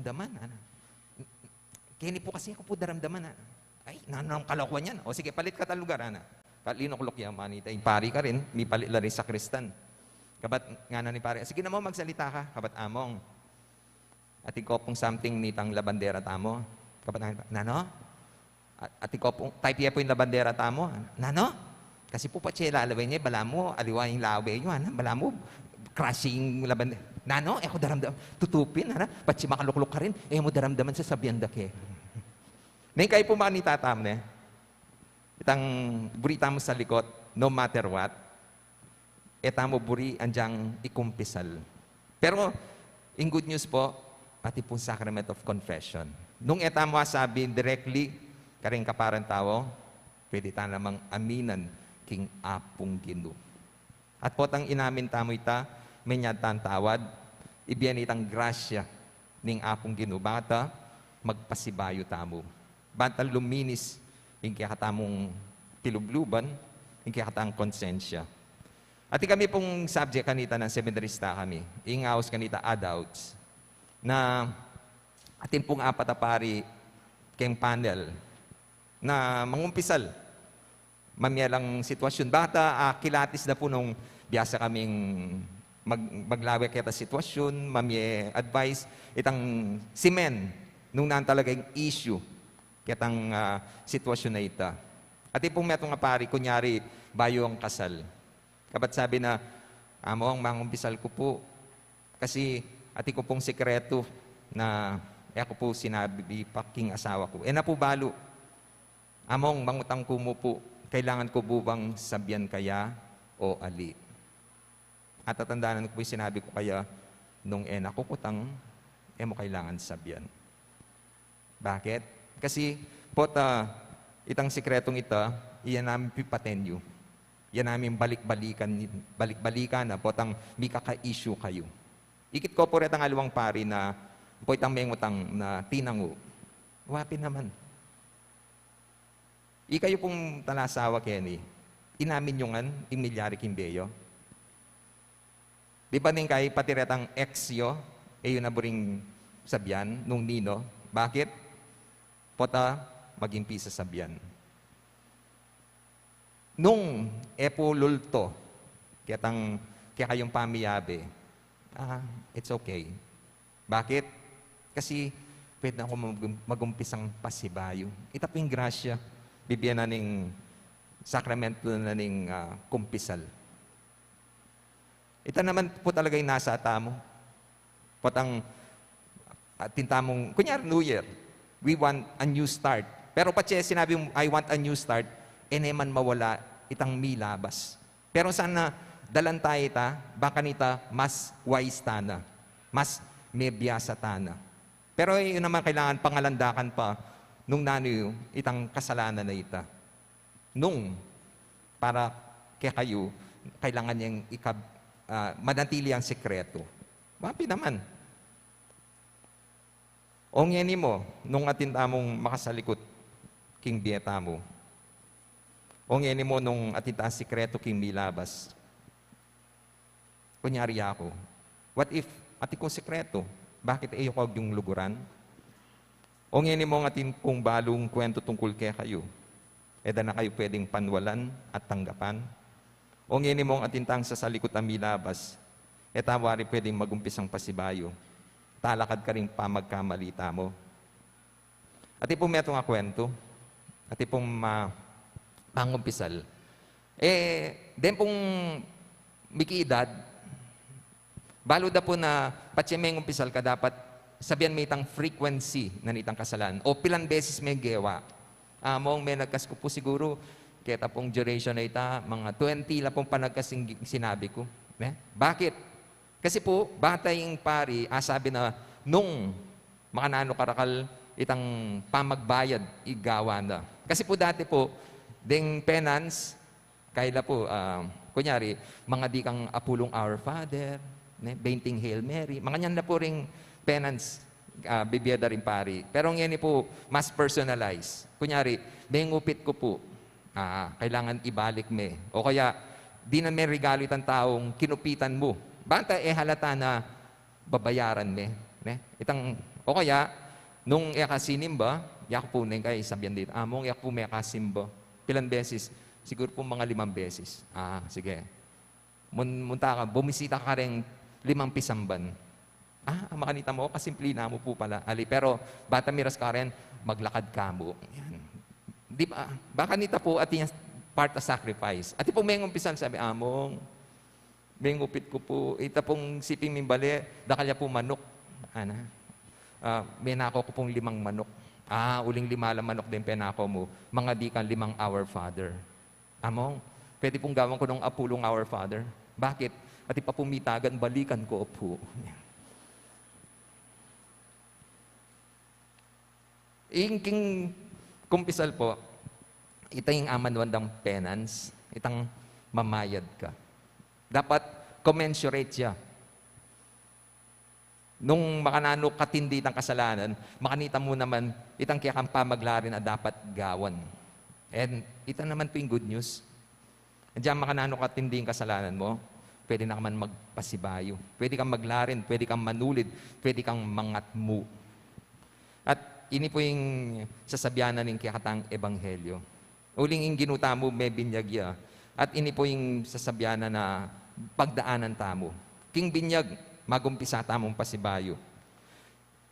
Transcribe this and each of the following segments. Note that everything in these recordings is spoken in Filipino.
daramdaman. Ana. Kini po kasi ako po daramdaman. Ana. Ay, nanang kalakuan yan. O sige, palit ka ta lugar. Ana. Kalinoklok yan, manita. Pari ka rin, may palit la rin sa kristan. Kabat nga na ni pari, sige na mo, magsalita ka. Kabat among. Ati ko pong something nitang labandera tamo. Kabat nano? Ati ko pong, type po yung labandera tamo. Nano? Kasi po pa siya lalawin niya, bala mo, aliwa yung laway nyo, bala mo, crashing labandera. Nano? Ko daramdam, tutupin, pati makaluklok ka rin, mo daramdaman sa sabianda ke. Ngayon kayo po mga nitatam, itang burita mo sa likod, no matter what, etamo buri anjang ikumpisal. Pero, in good news po, pati po sacrament of confession. Nung etamo sabi directly, karing kaparang tao, pwede ta namang aminan king apong Ginoo. At potang inamin tamo ita, menyatan tawad, ibiyan itang grasya ning apong Ginoo. Bata, magpasibayo tamo. Bata luminis, yung kaya katamong tilubluban, yung kaya katang konsensya. At kami pong subject kanita ng seminarista kami, ingaos kanita adults, na atin pong apat na pari keng panel na mangumpisal. Mamyalang sitwasyon. Bata, kilatis na po nung biyasa kaming maglawak kita sitwasyon, mamye advice, itang simen, nung nang talagang issue, kitang sitwasyon na ita. At pong metong nga pari, kunyari, bayo ang kasal. Kabat sabi na, among mangumpisal ko po, kasi ati ko pong sekreto na ako po sinabi paking asawa ko. Na po balo, among mangutang ko mo po, kailangan ko bubang sabyan kaya o ali. At tatandaan ko po yung sinabi ko kaya, nung ko kutang, mo kailangan sabyan. Bakit? Kasi, itang sekretong ita, iyan namin pipatenyo. Yan namin balik-balikan na potang may kaka-issue kayo. Ikit ko po rin ang alawang pari na po itang may ngutang na tinango. Wapin naman. Ikayo pong talasawa, Kenny, inamin nyo nga, imilyari kimbeyo. Di ba din kayo patiretang ex-yo, yun na buring sabyan, nung nino. Bakit? Pota, maging pisa sabyan. Nung epululto, kaya kayong pamiyabe, it's okay. Bakit? Kasi pwede na ako magumpisang pasibayo. Ita po yung grasya, bibigyan na ning sakramento na ning kumpisal. Ita naman po talaga yung nasa atamo. Potang tintamong, kunyari New Year, we want a new start. Pero pati sinabi mo, I want a new start, man mawala itang milabas. Pero sana dalan tayo baka nita mas wise tana, mas may biyasa tana. Pero yun naman kailangan pangalandakan pa nung nanoy itang kasalanan na ita. Nung para kaya kayo, kailangan niyang manatili ang sekreto. Mapi naman. O ngeni mo, nung atin tamong makasalikot, king bieta mo. O ngeni mo, nung atin taang sekreto, king milabas. Kunyari ako, what if ati ko sekreto? Bakit iyo ko yung luguran? O ngeni mo atin kung balong kwento tungkol kaya kayo, eda na kayo pwedeng panwalan at tanggapan. O ngeni mo atin tang sa salikot ang milabas, etawari pwedeng magumpisang pasibayo. Talakad ka rin pa magkamalita mo. Ati pong meto nga kwento, ati pong pangumpisal. Den pong mikiedad, balo da po na patsiyemeng umpisal ka dapat sabihan may itang frequency na itang kasalan o pilan beses may gewa. Among may nagkas ko po siguro, kaya pong duration na ita, mga 20 la pong panagkasing sinabi ko. Bakit? Kasi po, bata yung pari, sabi na, nung makanano karakal, itang pamagbayad, igawa na. Kasi po dati po, ding penance, kaila po, kunyari, mga di kang apulong Our Father, Beinting Hail Mary, mga nyan na po ring penance, bibiyada rin pari. Pero ngayon po, mas personalized. Kunyari, ngupit ko po, kailangan ibalik me. O kaya, di na may regalo itang taong kinupitan mo. Banta halata na babayaran me. Itang, O kaya, nung ikasinimba, yak po na kayo sabihan dito, among yak po may kasimba. Pilan beses? Siguro po mga 5 beses. Sige. Munta ka, bumisita ka rin 5 pisamban. Makanita mo, kasimple na mo po pala. Pero, bata miras ka rin, maglakad ka mo. Yan. Di ba? Baka nita po at yung part of sacrifice. At po may umpisan sabi, among, may ngupit ko po, ita pong siping mimbali, dakalya po manok. May nako ko pong 5 manok. Uling 5 lang manok din penako mo. Mga di kan 5 Our Father. Among, pwede pong gawin ko ng apulong Our Father. Bakit? At ipapumitagan, balikan ko po. King kumpisal po, ito yung amanwandang penance, itang mamayad ka. Dapat commensurate siya. Nung makanano katindi itang kasalanan, makanita mo naman itang kaya kang pamaglarin na dapat gawan. And ito naman po yung good news. Diyan makanano katindi yung kasalanan mo, pwede na ka man magpasibayo. Pwede kang maglarin, pwede kang manulid, pwede kang mangatmu. At ini po yung sasabihanan ng kiyakatang ebanghelyo. Uling yung ginuta mo, may binyagya. At ini po yung sasabihanan na pagdaanan tamo. King binyag, magumpisa tamong pasibayo.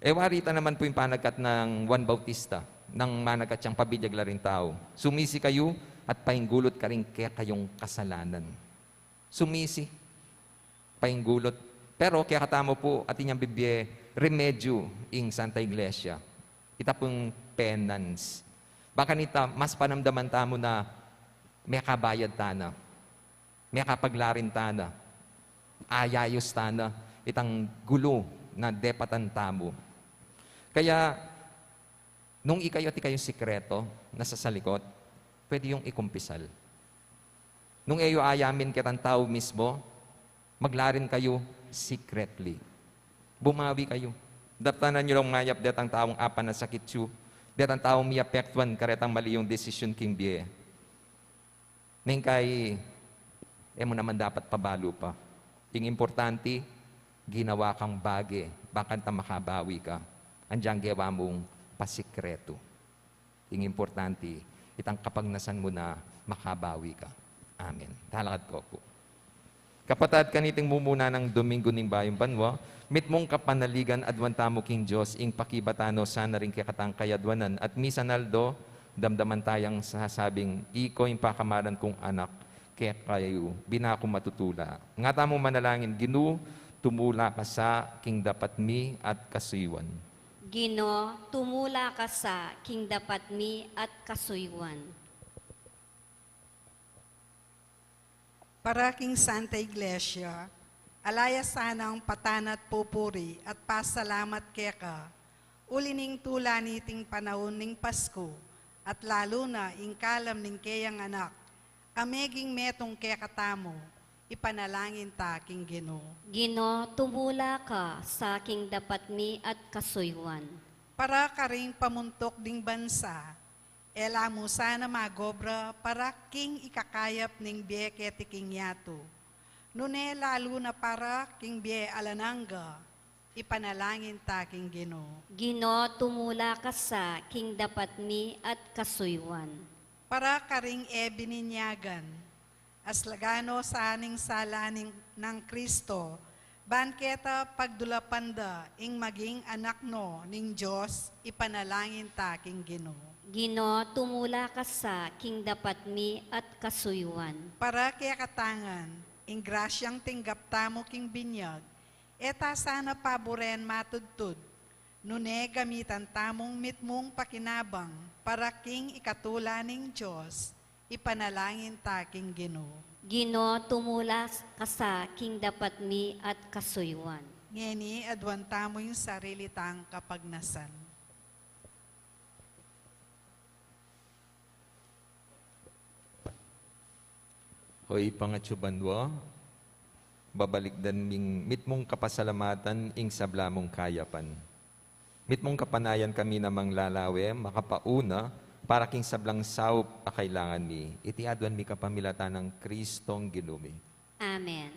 Warita naman po yung panagkat ng Juan Bautista, ng managkat siyang pabidyag la rin tao. Sumisi kayo at pahinggulot ka rin kaya kayong kasalanan. Sumisi, pahinggulot. Pero kaya katamo po at inyang bibye, remedyo ing Santa Iglesia. Ita pong penance. Baka nita, mas panamdaman tamo na may kabayad tana. May kapaglarin tana. Ayayos tana. Itang gulo na depatan tamo. Kaya, nung ikayo at ikayo sikreto, nasa salikot, pwede yung ikumpisal. Nung iyo ayamin kitang tao mismo, maglarin kayo secretly. Bumawi kayo. Daptanan nyo lang ngayap detang taong apan na sakit siyo. Detang taong miapektuan karetang mali yung decision king biye. Ning kay, mo naman dapat pabalo pa. Yung importante, ginawa kang bagi, bakit ta makabawi ka. Andiyan gawa mong pasikreto. Yung importante, itang kapagnasan mo na makabawi ka. Amen. Talakad ko po. Kapatad kaniting mumuna ng Domingo ning Bayong Banwa, mit mong kapanaligan adwanta mo king Diyos, ing pakibatano sana rin kikatang kayadwanan, at misanaldo, damdaman tayang sasabing, iko yung pakamaran kong anak, kaya kayo, binako matutula. Nga tamong manalangin, Ginu, tumula ka sa king dapat mi at kasuywan. Gino, tumula ka sa king dapat mi at kasuywan. Para king Santa Iglesia, alaya sanang patanat pupuri at pasalamat keka, ulining tula niting panahon ning Pasko, at lalo na ingkalam ning kayang anak, ameging metong kekatamo, ipanalangin ta king Ginoo. Gino, tumula ka sa king dapat mi at kasuywan. Para karing pamuntok ding bansa, ela mo sana magobra para king ikakayap ning biye king yato. Nune lalo na para king biye alananga, ipanalangin ta king Ginoo. Gino, tumula ka sa king dapat mi at kasuywan. Para karing bininyagan, aslagano sa aning salaning ng Kristo, banketa pagdulapanda ing maging anak no ning Diyos, ipanalangin ta king Ginoo. Gino, tumula ka sa king dapat mi at kasuywan. Para kaya katangan, ing grasyang tinggap tamo king binyag, eta sana paboren matudtud, nune gamitan tamong mitmong pakinabang, para king ikatula ning Diyos, ipanalangin ta king Ginoo. Gino, tumula ka sa king dapat mi at kasuywan. Ngeni adwan tamo yung sarili tang kapagnasan. Hoy pangatsubanwa, babalik dan ming mitmong kapasalamatan ing sablamong kayapan. Mitmong kapanayan kami namang lalawe, makapauna, para king sablang saup a kailangan mi. Iti adwan mi kapamilatan ng Kristong Ginumi. Amen.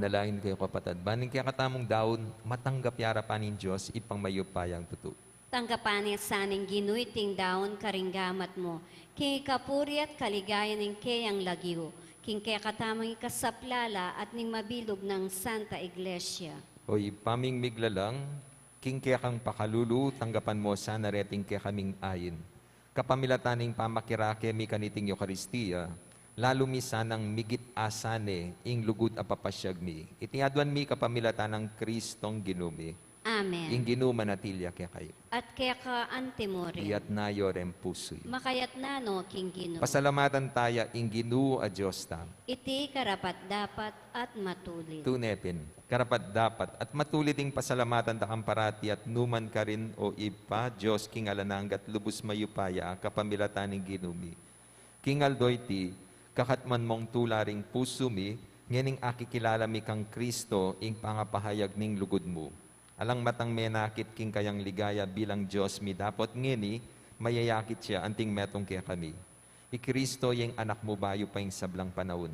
Manalangin kayo kapatid. Baning kaya katamong daon, matanggap yara pa nin Diyos, ipang mayupayang tutu. Tanggapan niya saning ginuiting daon karinggamat mo. King ikapuri at kaligayan ng kayang lagyo. King kaya katamang ikasaplala at ning mabilog ng Santa Iglesia. Hoy, paming miglalang, king kaya kang pakalulu, tanggapan mo sana reting kaya kaming ayin. Kapamilataning pamakirake mi kaniting Eucharistia, lalo mi sanang migit asane, ing lugod apapasyag mi. Itiadwan mi kapamilatan ng Kristong ginumi, Amen. ing ginuma natilya kaya kayo. At kaya ka antemore. Iyat na yorem pusoy. Makayat na no, King Gino. Pasalamatan taya, ing ginu a Diyos tam. Iti karapat dapat at matulit. Tunepin, karapat dapat, at matuliding pasalamatan takang parati at numan ka rin o ipa, Diyos king alananggat lubos mayupaya, kapamilataning ginumi. King aldoyti, kakatman mong tularing puso mi, ngening akikilala mi kang Kristo, ing pangapahayag ning lugod mo. Alang matang menakit king kayang ligaya bilang Diyos mi, dapat ngeni, mayayakit siya, anting metong kaya kami. Kristo yung anak mo bayo pa yung sablang panahon.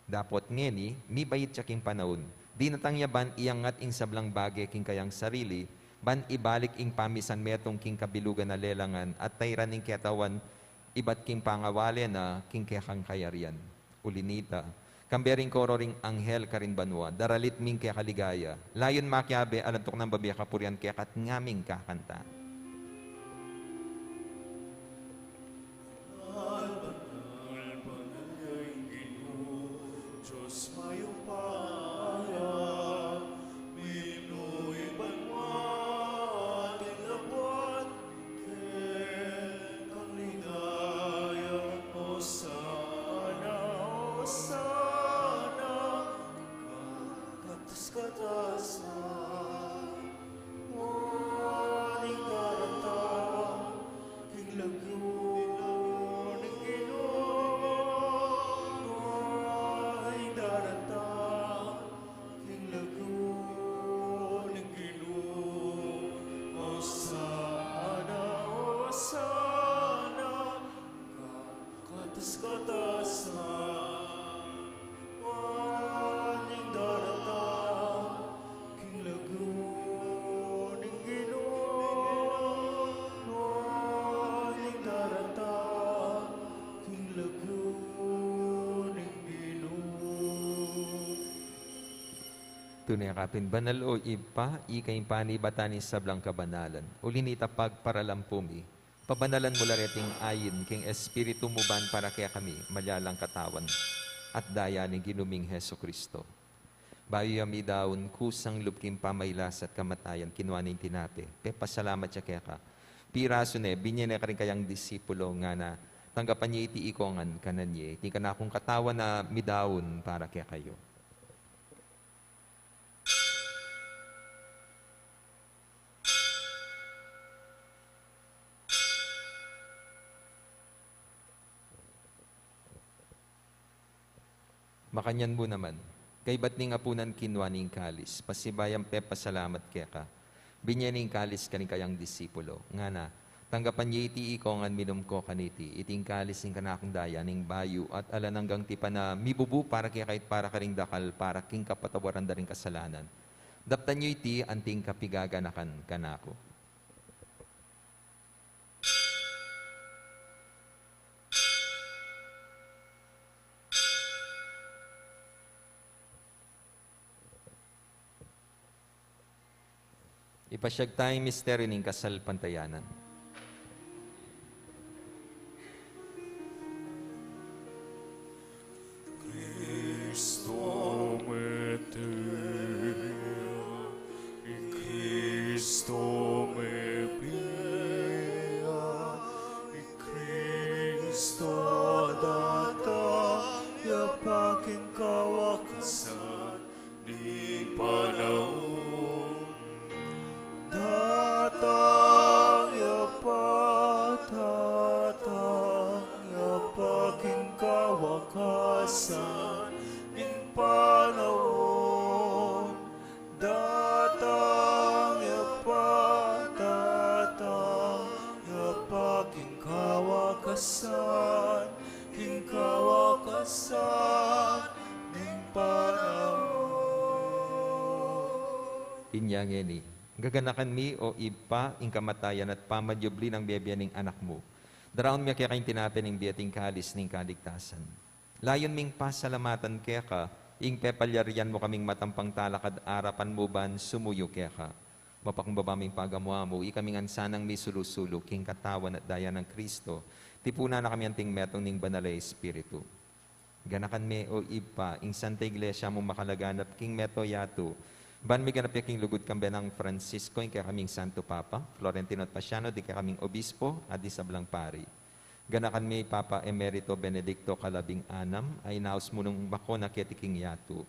Dapat ngeni, mi bayit siya king panahon. Di natangya ban iyangat ing sablang bagay king kayang sarili, ban ibalik ing pamisan metong king kabilugan na lelangan, at tayran ing ketawan, ibat king pangawali na king kekang kayarian. Ulinita, kambering kororing anghel karin banwa, daralit ming kaya kaligaya, layon makyabe, alantok ng babiya kapurian kaya kat ngaming kakanta. Tunay kapin banal o ipa, ikay panibatan sa blang kabanalan. Ulinita pagparalampumi, pabanalan mo lareting ayin, king espiritu mo ban para kaya kami, malyalang katawan, at daya ni ginuming Heso Kristo. Bayo yami daon, kusang lupking pamaylas at kamatayan, kinuaning tinape. Pasalamat siya kaya ka. Piraso ne, binyene ka rin kayang disipulo nga na, tanggapan niya iti ikongan kananye, iti ka na akong katawan na midaon para kaya kayo. Makanyan mo naman, kay ba't ni nga punan kinwa ning kalis, pasibayang pasalamat kaya ka, binyaning kalis kaning kayang disipulo, nga na, tanggapan niya iti ikongan minum ko kaniti, iting kalis ning kanakong daya ning bayu, at alananggang tipa na mibubu para kaya kahit para karing dakal, para king kapatawaran da ring kasalanan. Daptan niyo iti anting kapigaganakan kanako. Ipasyag tayong misteryo ng kasal pantayanan. Cristo me tea, Cristo me pia, Cristo data, yapaking kawakasan, di panahon. Datang ya Inyangeni. Gaganakan mi o ipa ing kamatayan at pamadyubli ng biyabya ning anak mo. Daraon mi kaya kayong tinapin ng biyating kalis ning kaligtasan. Layon ming pasalamatan kaya ka, ing pepalyarian mo kaming matampang talakad arapan mo ban sumuyo kaya ka. Mapakumbaba ming pagamwa mo, ikaming ansanang mi sulusulo, king katawan at daya ng Kristo, tipuna na kami anting metong ning banalay Espiritu. Ganakan me o ipa, ing Santa Iglesia mo makalaganap king meto yato, ban mi ganap king lugod kambe ng Francisco, ing kaya kaming Santo Papa, Florentino at Pasiano, di kaya kaming Obispo, at di sablang pari. Ganakan mi Papa Emerito Benedicto Kalabing-anam, ay naos mo nung bako na ketiking yato.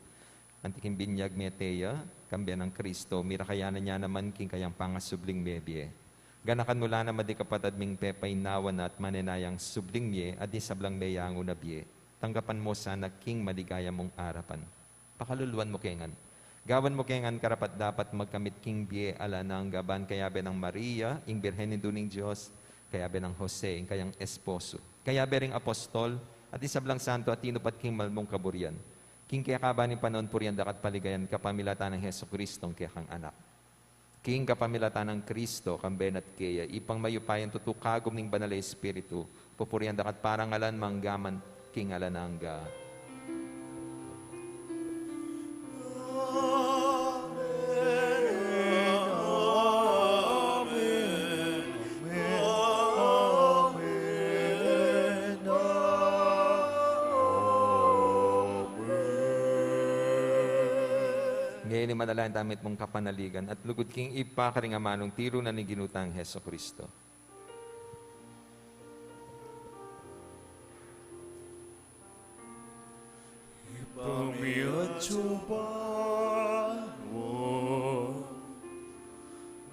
Antiking binyag meteya, kambe ng Kristo, mirakayanan niya naman king kayang pangasubling bebye. Ganakan mula na madi kapatad ming pepay nawan at manenayang subling mye, at di sablang meyango na bye. Tanggapan mo sana king maligaya mong arapan. Pakaluluan mo kengan. Gawan mo kengan karapat dapat magkamit king bie ala ng gaban kayabe ng Maria, ing Birhen ni Duning Diyos, kayabe ng Jose, ing kayang esposo. Kayabe ring apostol, at isablang santo at tinupat king malmong kaburian. King kaya kabaning panon purian dakat paligayan kapamilatan ng Heso Kristong kaya kang anak. King kapamilatan ng Kristo, kamben at kaya, ipang mayupayan tutukagom ning banalay Espiritu, pupurian dakat parangalan manggaman king alanangga. Ngayon ni madalayan damit mong kapanaligan at lugod king ipakaring amanong tiro na ni ginutang Heso Kristo. Ipamiyat chupan mo,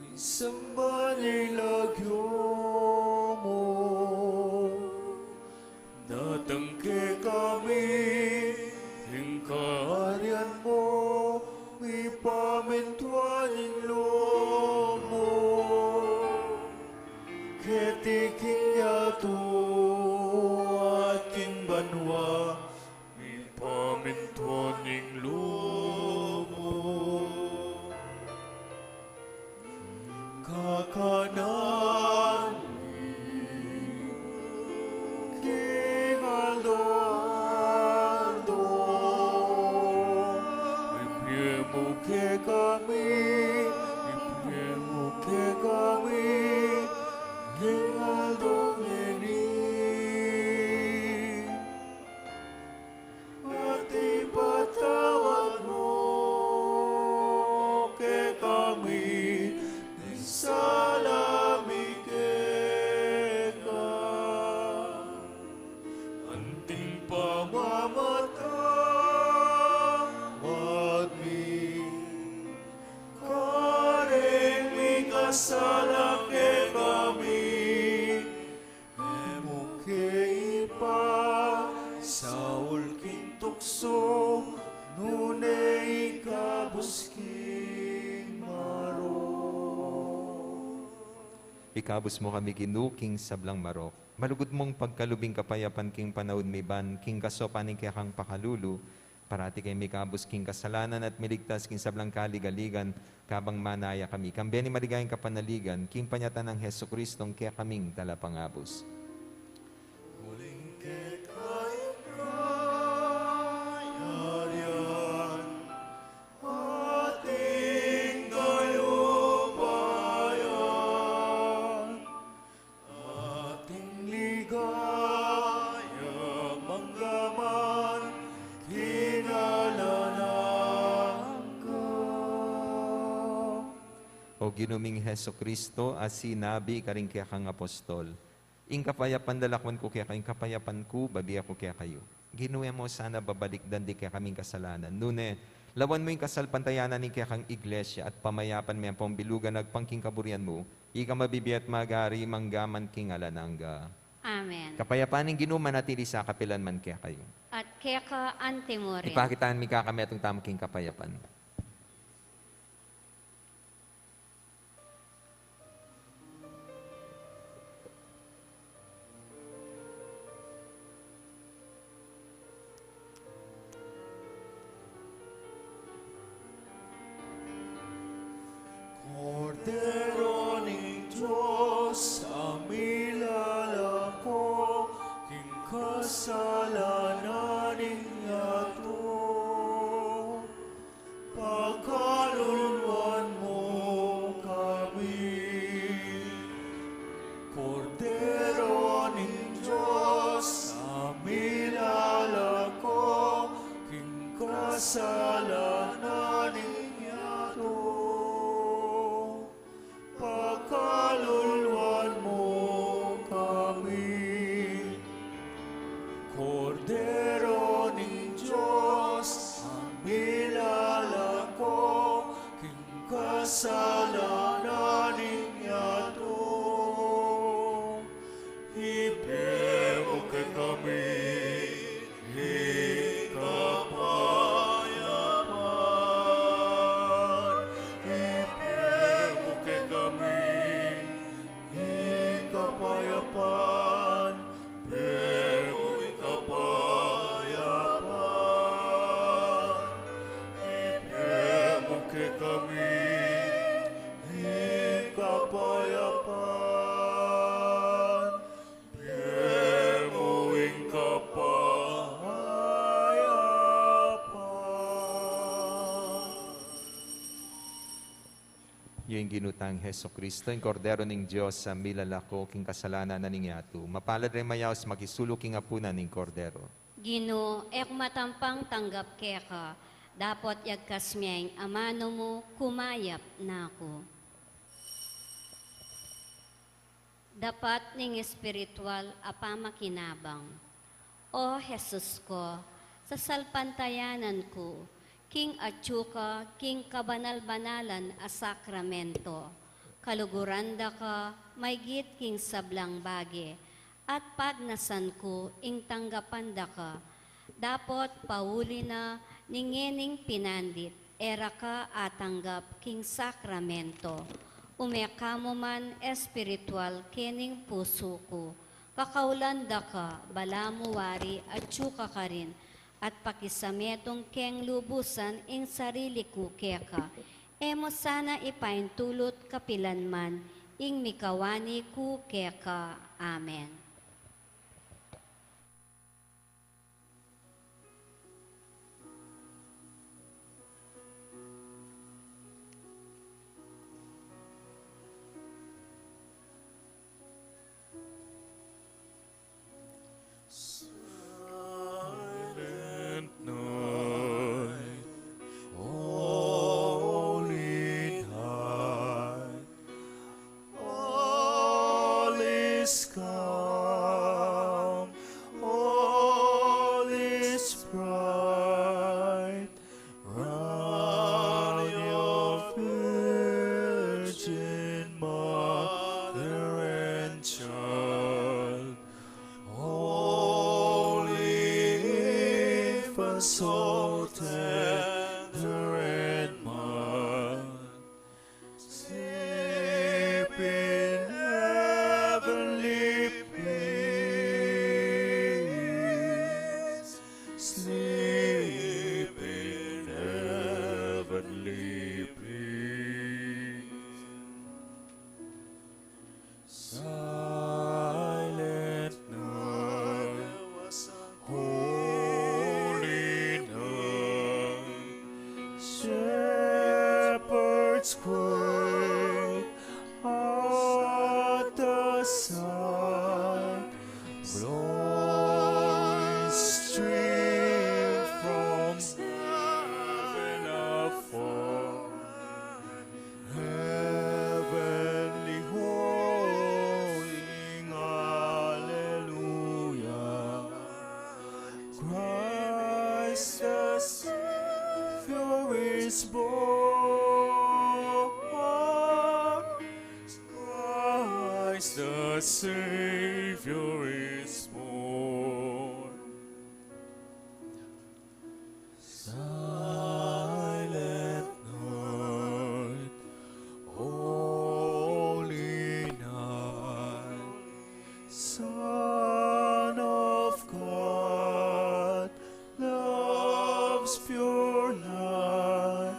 minsan ba nilagyo mo, natangke kami, hingkarian mo, ipamintuan ilo mo, ketiking yato at king banwa, ipamintuan ilo mo, kakanan king Aldo, ipimuke kami, king Aldo ngeni, at ipatawad mo ke kami, di salami ka, anting pamamatawad mi, kareng mi kasala ke kami, emuke ipa, Saul king tukso, nunay kabusking maro. Ikabos mo kami kinuking sablang marok. Malugod mong pagkalubing kapayapan king panahon mi ban, king kasopaning kaya kang pakalulu, parati kay mikabos king kasalanan at miligtas king sablang kaligaligan, kabang manaya kami. Kambe ni maligayang kapanaligan, king panyatan ng Heso Kristong kaya kaming talapangabos. Muling kekayarian, ating dayubayan, ating ligaya manggaman, kinalanan ka. O ginuming Heso Kristo, as sinabi karing kaya kang apostol, ing kapayapan dalakwan ko kaya kayong kapayapan ko, babi ako kaya kayo. Ginuya mo sana babalik dandi kaya kaming kasalanan. Nune, lawan mo yung kasalpantayanan ni kaya kang iglesia at pamayapan mo yung pambilugan nagpangking kaburian mo, ika mabibi at magari manggaman king alanangga. Amen. Kapayapaan ng ginuman at sa kapilan man kaya kayo. At kaya ka antemorin. Ipakitaan mi kakami atong tamang king kapayapan. kasalanan ninyato. Ibemo kay kami, hikapayapan. Ibemo kay kami, hikapayapan. Ibemo hikapayapan. Ibemo kay kami, hikapayapan. Ibemo hikapayapan. Yung ginutang Heso Kristo, yung kordero ng Diyos sa milalako, king kasalanan na ninyato. Mapalad rin mayaos, makisulo king apunan ng kordero. Gino, ek matampang tanggap keka, dapat yagkas miyang amano mo, kumayap na ako. Dapat ning espiritual apamakinabang. O Jesus ko, sa salpantayanan ko, king atsuka, king kabanal-banalan a sakramento, kaluguranda ka, may git king sablang bagi, at pagnasan ko, ing tanggapanda ka, dapat pauli na, ningening pinandit, era ka atanggap king sakramento, umeka mo man espiritual kening puso ko, kakaulanda ka, bala mo wari, at tsuka ka rin, at pakisametong keng lubusan ing sarili ko keka. Emo sana ipaintulot kapilanman, ing mikawani ku keka. Amen. Silent night, holy night, all is calm, all is bright, round your virgin mother and child. Holy infant, so tender and mild, sleep in heavenly peace, sleep in heavenly peace. Silent night, holy night, shepherds quake at the sight, glory stream from heaven afar, heavenly holding, hallelujah. Christ the Savior is born. Christ the Savior is born. Silent night, holy night, Son of God, love's pure light,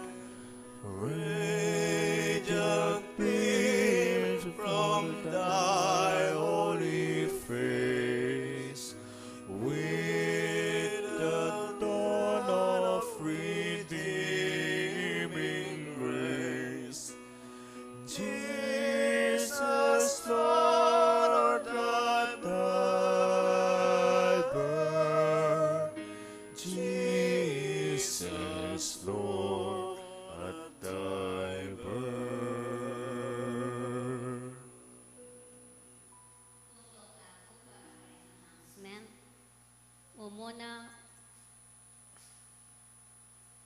radiant beams from thy holy face, with the dawn of redeeming grace. Jesus, Lord, at thy birth. Jesus, Lord, at thy birth. Amen. Muna,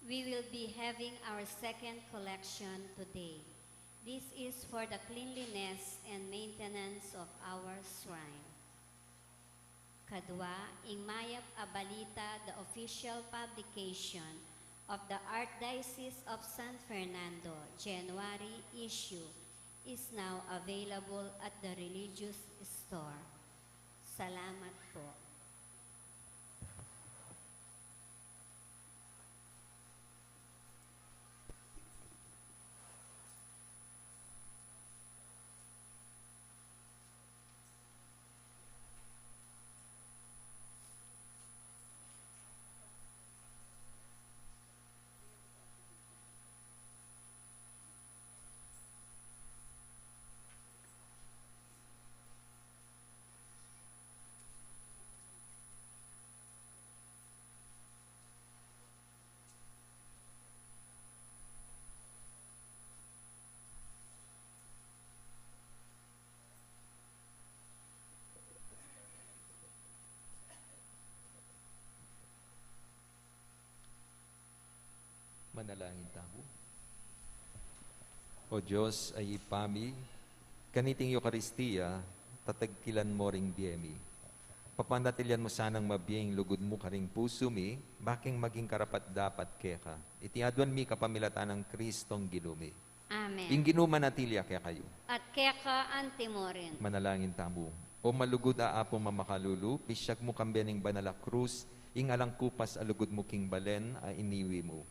we will be having our second collection today. This is for the cleanliness and maintenance of our shrine. Kadwa, ing mayap a balita, the official publication of the Archdiocese of San Fernando, January issue, is now available at the religious store. Salamat po. Manalangin tayo. O Diyos ay ipami, kaniting Eucharistia, tatagkilan mo ring biyemi. Papanatilian mo sanang mabiyeng lugod mo karing puso mi, baking maging karapat dapat keka. Itiadwan mi kapamilatan ng Kristong ginumi. Amen. Ing ginuman natilya kaya kayo. At keka antimorin. Manalangin tamo. O malugod aapo mamakalulu, pisyag mo kambening banala krus, ing alang kupas alugod mo king balen, a iniwi mo.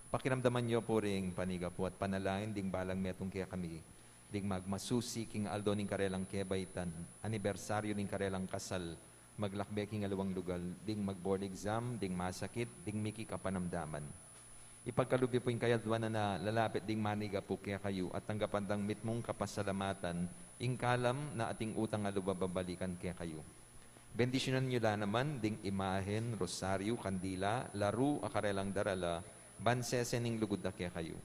Pakiramdaman niyo po ring paniga po at panalangin ding balang metong kaya kami. Ding magmasusi king aldo ning karelang kebaitan, anibersaryo ning karelang kasal, maglakbeking alawang lugal, ding mag-board exam, ding masakit, ding miki kapanamdaman. Ipagkalubi po yung kayadwan na lalapit ding maniga po kaya kayo at tanggapandang mitmong kapasalamatan, ing kalam na ating utang alubababalikan kaya kayo. Bendisyonan nyo la naman, ding imahen, rosaryo, kandila, laro, akarelang darala, bansesening lugod na kaya kayo.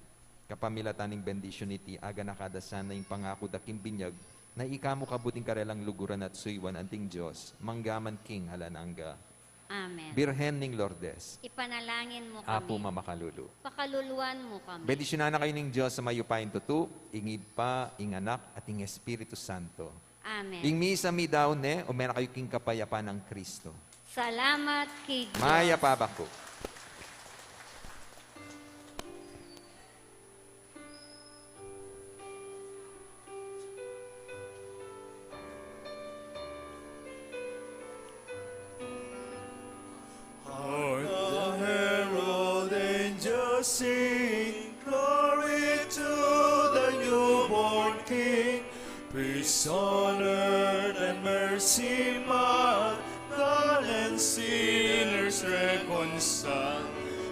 Kapamilataning bendisyon iti, aga nakadasan na yung pangako daking binyag, na ikamo kabuting karelang luguran at suywan anting Diyos, manggaman king halanangga. Amen. Birhen ning Lourdes, Ipanalangin mo apo kami. mamakalulu. Pakaluluan mo kami. Bendisyonan na kayo ng Diyos sa mayupain tutu, ingib pa, ing anak, at ing Espiritu Santo. Amen. Ing misa mi daw ne, o meron kayo king kapayapa ng Kristo. Salamat kay Diyos. Maya pa ko. Hark the herald angels sing, glory to the newborn King. Peace on earth and mercy mild, God and sinners reconciled.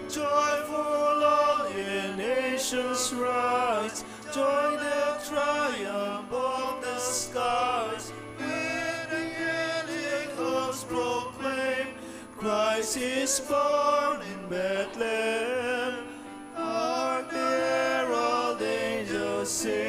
Joyful all ye nations rise, join the triumph of the skies. With the angelic hosts proclaim, Christ is born in Bethlehem. Hark the herald angels sing.